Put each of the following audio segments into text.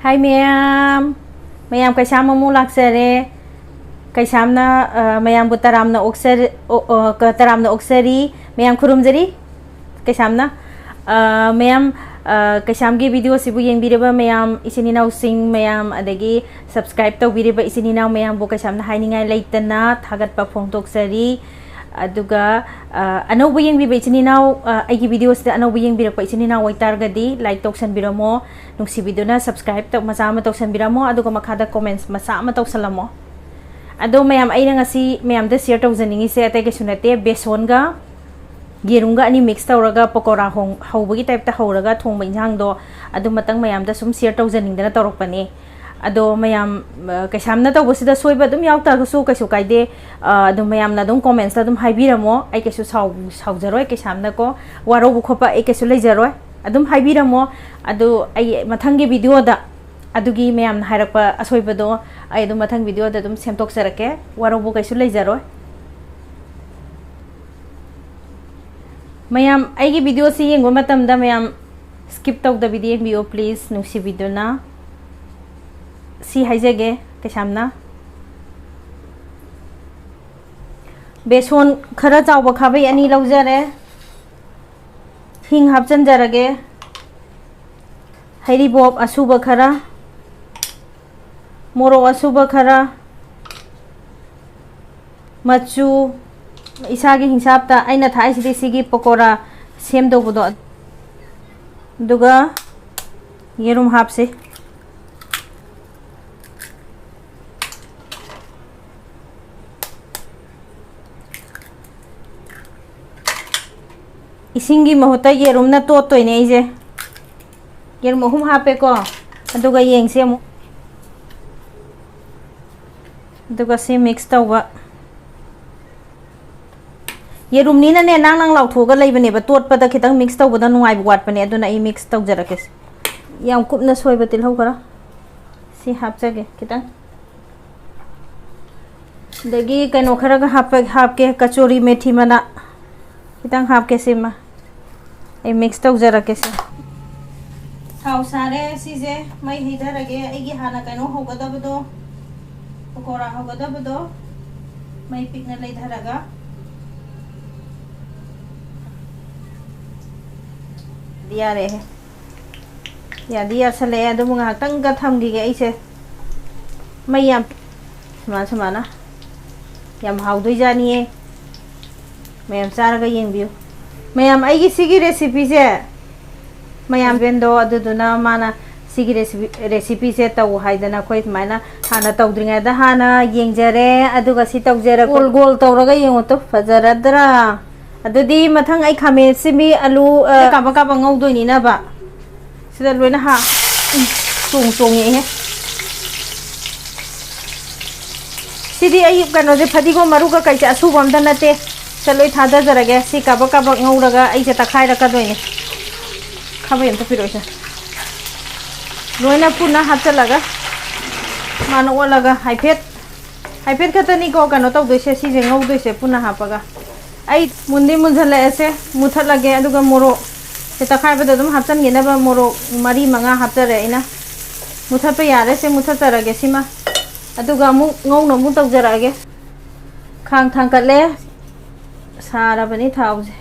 Hi mayam kaisam amu laksare kaisamna mayam bu taramna oksari mayam khurumjari kaisamna mayam kaisamgi video sibu yengbireba mayam isininaw sing mayam adagi subscribe tawbireba isininaw mayam bu kaisamna hainingai leitana thagatpa phongtoksari aduga anaubu yengbiba isininaw aigi videos da anaubu yengbirakpa isininaw waitargadi like toksanbiramo nungsibiduna subscribe tok macha ma toksanbiramo aduga makhada comments macha ma toksalamo ado mayam aina ngasi mayam da share tawjaningi se atai kesunate Beshon ga yerumga ani mix tawraga pakora hawbagi type ta hawraga thongba injang do adu matang mayam da sum share tawjaningdana tawrokpani ado mayam kaisamna tawbasida soiba dum yawta su kaisu kaide adu mayam na dum comments da dum haibiramo ai kaisu saujaro kaisamna ko waro bu khopa ai kaisu leijaro adum haibiramo adu ai mathangi video da adugi mayam na hairakpa asoiba do ai dum mathang video da dum semtok sarake waro bu kaisu leijaro mayam aigi video si yengwa matam da mayam skip tawk da video yengbiyo please nungsi video na si haijage kaisamna Beshon khara chawba khabai ani laujare hing hapchanjarage hairi bob asuba khara moro asuba khara machu isagi hingsapta aina thai sidi sigi pakora sem do budo duga yerum hapse isingi mahota yerum na to toine ije yerum hum hape ko aduga yengse mu aduga se mix tawba yerum ni na ne nang lau thoga leibane ba tot pada khitang mix tawba da nuai wat pane aduna I mix tawjarake yam kupna soiba til ho kara si hapjage khitang dagi kaino khara ga hapke kachori methi mana khitang hapke sima ai mix tawjarake se thau sare sije mai hidarage aigi hana kaino hogadabdo pakora hogadabdo mai pikna leidharaga दिया रे या दिया सले अदु मुंगा तंग का थमगी के इसे मैयाम समाना याम हाउदुई जानिए मैयाम चारगा येंबियो मैयाम आइगी सिगी रेसिपी से मैयाम बेंदो अदुदुना माना सिगी रेसिपी से तव हाइदना कोइ माना हाना तवद्रिंगा दा हाना येंजरे अदुगा सि तवजरा गोल गोल तवरगा येंगो तो फजरदरा अदुदी मथंग आई खामे सिमी आलू काबा काबा ngौदोइनी ना बा सिदा लोइना हा सोंग सोंग ये सिदी आई कनो जे फदिगो मरु का काइचा असुबम द नते चलोइ थादा जरगे सि काबा काबा ngौरगा आई जे तखाइ रका दोइने खाबे एंत पिरोइसा लोइना पुना हाचलगा मानो ओलगा हाइफेट खतनी को कनो तौदोइसे सि जे ngौदोइसे पुना हापगा आई मुंदी मुंझले ऐसे मुथत लगे अदुगा मोरो से तखाय बद दम हापचन गेनबा मोरो मरी मंगा हापचरे इना मुथत पे यारे से मुथत तरगे सिमा अदुगा मु ngौनो मु तौजरागे खांग थांग कले सारा बनी थाउजे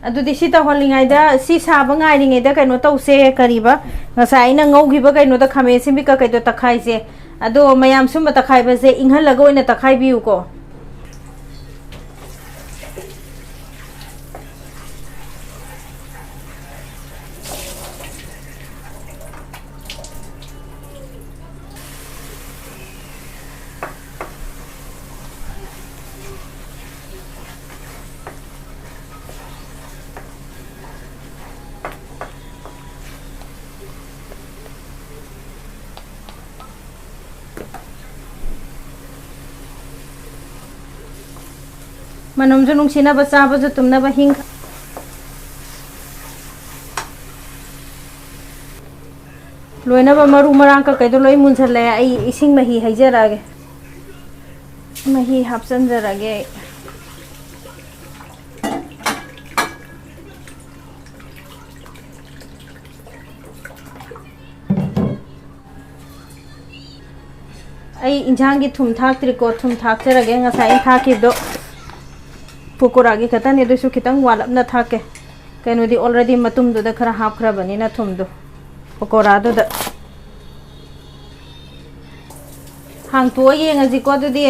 अदुदि सि तहलिङाइदा सि साबा ngaइरिङैदा कैनो तौसे करिबा ngसाइना ngौगिबा कैनो दा खामे सिमि का कैदो तखाइसे अदो मयाम सुम तखाइबसे इंहलगा ओइना तखाइबिउ को मनम जो नुंसिना बचा बजो तुमना बहिंग लोइना बा मरु मरांग का कैदो लोइ मुंझले आई इसिंग मही हाइजरागे मही हापचनजरागे ai injang gi thum thak triko thum thak charage nga sai thak ki do pukura gi kata ne do su kitang walap na thake kenu di already matum do da khara hap khara bani na thum do pukura do da hang to ye nga ji ko do di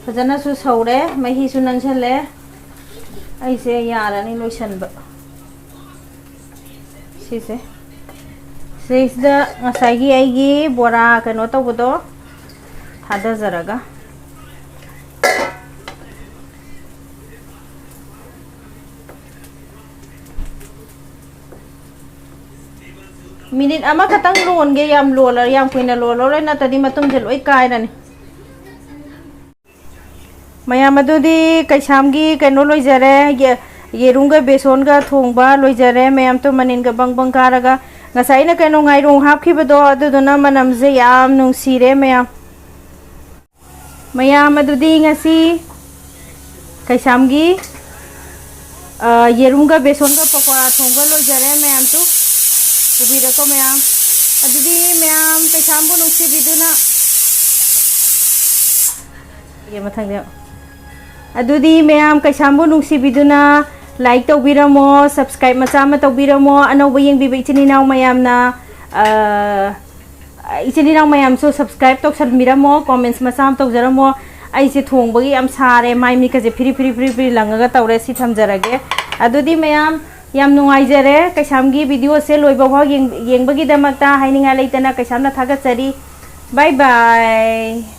fajana su saure mahi su nan chale ai se yara ni lotion ba si se da nga sai gi ai gi bora kenu to bodo hada zaraga minute ama katang lon ge yam lola yam kuina lolo na tadi matum jel oi kai na ni maya madu di kaisam gi keno loijare yerumga beshon ga thongba loijare mayam to manin ga bang bang karaga ngasai na keno ngai rong hap khi bado adu dona manam je yam nung sire mayam adu di ngasi kaisam gi yerumga beshon ga pakora thongba loijare mayam to ubira ko mayam adudi mayam kaisam bu nung si biduna ye mathang de adudi mayam kaisam bu nung si biduna like to biramo subscribe macha ma to biramo ano ba yeng bi ichini naw mayam na ichini naw mayam so subscribe to sal miramo comments macha to jaramo ai se thong bagi am sare mai mi ka je free langaga tawre si thamjarage adudi mayam yam nungai jare kaisam gi video se loiba bha yeng bagi damakta haininga leitana kaisam na thagat chari bye bye